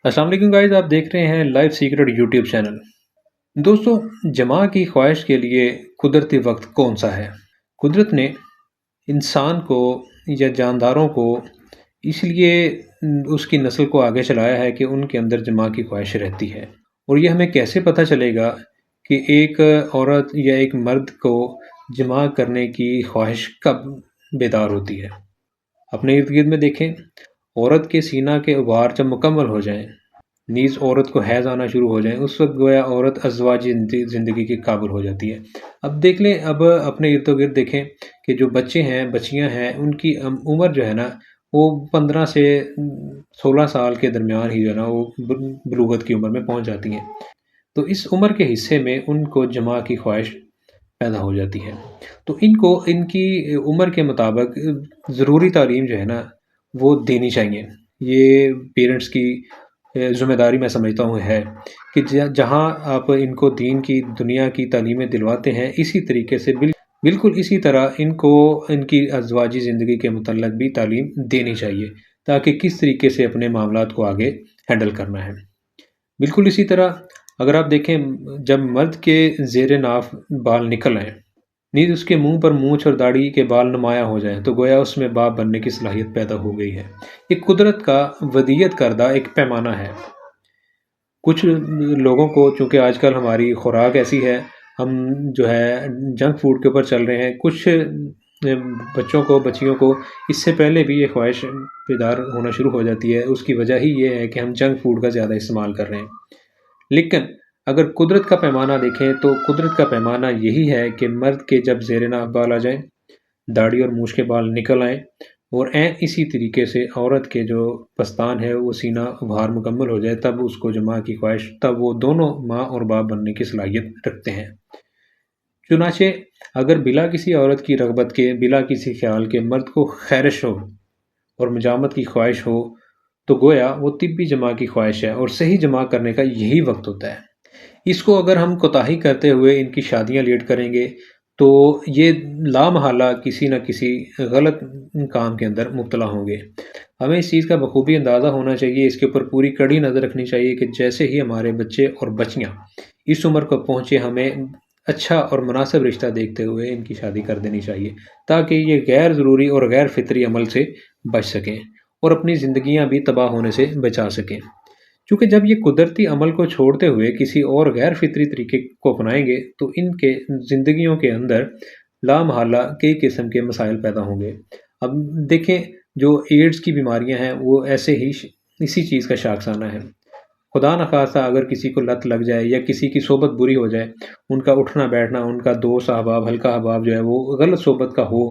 السلام علیکم گائز، آپ دیکھ رہے ہیں لائف سیکرٹ یوٹیوب چینل۔ دوستو، جمع کی خواہش کے لیے قدرتی وقت کون سا ہے؟ قدرت نے انسان کو یا جانداروں کو اس لیے اس کی نسل کو آگے چلایا ہے کہ ان کے اندر جمع کی خواہش رہتی ہے۔ اور یہ ہمیں کیسے پتہ چلے گا کہ ایک عورت یا ایک مرد کو جمع کرنے کی خواہش کب بیدار ہوتی ہے؟ اپنے ارد گرد میں دیکھیں، عورت کے سینہ کے ابھار جب مکمل ہو جائیں، نیز عورت کو حیض آنا شروع ہو جائیں، اس وقت گویا عورت ازواجی زندگی کے قابل ہو جاتی ہے۔ اب دیکھ لیں، اب اپنے ارد گرد دیکھیں کہ جو بچے ہیں، بچیاں ہیں، ان کی عمر جو ہے نا، وہ 15 سے 16 سال کے درمیان ہی جو ہے نا وہ بلوغت کی عمر میں پہنچ جاتی ہیں۔ تو اس عمر کے حصے میں ان کو جمع کی خواہش پیدا ہو جاتی ہے۔ تو ان کو ان کی عمر کے مطابق ضروری تعلیم جو ہے نا وہ دینی چاہیے۔ یہ پیرنٹس کی ذمہ داری میں سمجھتا ہوں ہے کہ جہاں آپ ان کو دین کی، دنیا کی تعلیمیں دلواتے ہیں، اسی طریقے سے بالکل اسی طرح ان کو ان کی ازواجی زندگی کے متعلق بھی تعلیم دینی چاہیے، تاکہ کس طریقے سے اپنے معاملات کو آگے ہینڈل کرنا ہے۔ بالکل اسی طرح اگر آپ دیکھیں، جب مرد کے زیر ناف بال نکل آئیں، نیز اس کے منہ پر مونچھ اور داڑھی کے بال نمایاں ہو جائیں، تو گویا اس میں باپ بننے کی صلاحیت پیدا ہو گئی ہے۔ یہ قدرت کا ودیت کردہ ایک پیمانہ ہے۔ کچھ لوگوں کو، چونکہ آج کل ہماری خوراک ایسی ہے، ہم جو ہے جنک فوڈ کے اوپر چل رہے ہیں، کچھ بچوں کو، بچیوں کو اس سے پہلے بھی یہ خواہش بیدار ہونا شروع ہو جاتی ہے۔ اس کی وجہ ہی یہ ہے کہ ہم جنک فوڈ کا زیادہ استعمال کر رہے ہیں۔ لیکن اگر قدرت کا پیمانہ دیکھیں تو قدرت کا پیمانہ یہی ہے کہ مرد کے جب زیر ناف بال آ جائیں، داڑھی اور مونچھ کے بال نکل آئیں، اور اسی طریقے سے عورت کے جو پستان ہے وہ سینہ ابھار مکمل ہو جائے، تب اس کو جمع کی خواہش، تب وہ دونوں ماں اور باپ بننے کی صلاحیت رکھتے ہیں۔ چنانچہ اگر بلا کسی عورت کی رغبت کے، بلا کسی خیال کے مرد کو خیرش ہو اور مجامت کی خواہش ہو، تو گویا وہ طبی جمع کی خواہش ہے، اور صحیح جمع کرنے کا یہی وقت ہوتا ہے۔ اس کو اگر ہم کوتاہی کرتے ہوئے ان کی شادیاں لیٹ کریں گے تو یہ لامحالہ کسی نہ کسی غلط کام کے اندر مبتلا ہوں گے۔ ہمیں اس چیز کا بخوبی اندازہ ہونا چاہیے، اس کے اوپر پوری کڑی نظر رکھنی چاہیے کہ جیسے ہی ہمارے بچے اور بچیاں اس عمر کو پہنچے، ہمیں اچھا اور مناسب رشتہ دیکھتے ہوئے ان کی شادی کر دینی چاہیے، تاکہ یہ غیر ضروری اور غیر فطری عمل سے بچ سکیں اور اپنی زندگیاں بھی تباہ ہونے سے بچا سکیں۔ چونکہ جب یہ قدرتی عمل کو چھوڑتے ہوئے کسی اور غیر فطری طریقے کو اپنائیں گے تو ان کے زندگیوں کے اندر لامحالہ کئی قسم کے مسائل پیدا ہوں گے۔ اب دیکھیں، جو ایڈز کی بیماریاں ہیں وہ ایسے ہی اسی چیز کا شاخسانہ ہے۔ خدا نخواستہ اگر کسی کو لت لگ جائے یا کسی کی صحبت بری ہو جائے، ان کا اٹھنا بیٹھنا، ان کا دوست احباب، حلقہ احباب جو ہے وہ غلط صحبت کا ہو،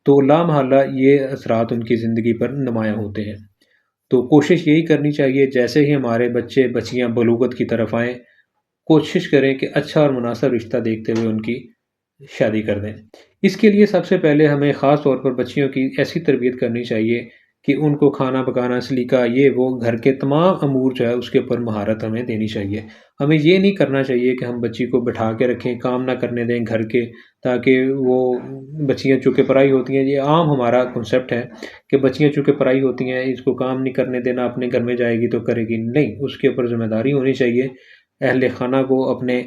تو لامحالہ یہ اثرات ان کی زندگی پر نمایاں ہوتے ہیں۔ تو کوشش یہی کرنی چاہیے، جیسے ہی ہمارے بچے بچیاں بلوغت کی طرف آئیں، کوشش کریں کہ اچھا اور مناسب رشتہ دیکھتے ہوئے ان کی شادی کر دیں۔ اس کے لیے سب سے پہلے ہمیں خاص طور پر بچیوں کی ایسی تربیت کرنی چاہیے کہ ان کو کھانا پکانا، سلیقہ، یہ وہ گھر کے تمام امور جو ہے اس کے اوپر مہارت ہمیں دینی چاہیے۔ ہمیں یہ نہیں کرنا چاہیے کہ ہم بچی کو بٹھا کے رکھیں، کام نہ کرنے دیں گھر کے، تاکہ وہ بچیاں چونکہ پرائی ہوتی ہیں، یہ عام ہمارا کنسیپٹ ہے کہ بچیاں چونکہ پرائی ہوتی ہیں، اس کو کام نہیں کرنے دینا، اپنے گھر میں جائے گی تو کرے گی نہیں، اس کے اوپر ذمہ داری ہونی چاہیے۔ اہل خانہ کو اپنے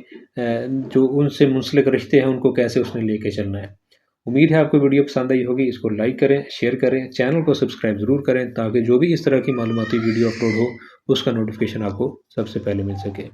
جو ان سے منسلک رشتے ہیں ان کو کیسے اس نے لے کے چلنا ہے۔ امید ہے آپ کو ویڈیو پسند آئی ہوگی، اس کو لائک کریں، شیئر کریں، چینل کو سبسکرائب ضرور کریں، تاکہ جو بھی اس طرح کی معلوماتی ویڈیو اپلوڈ ہو اس کا نوٹیفیکیشن آپ کو سب سے پہلے مل سکے۔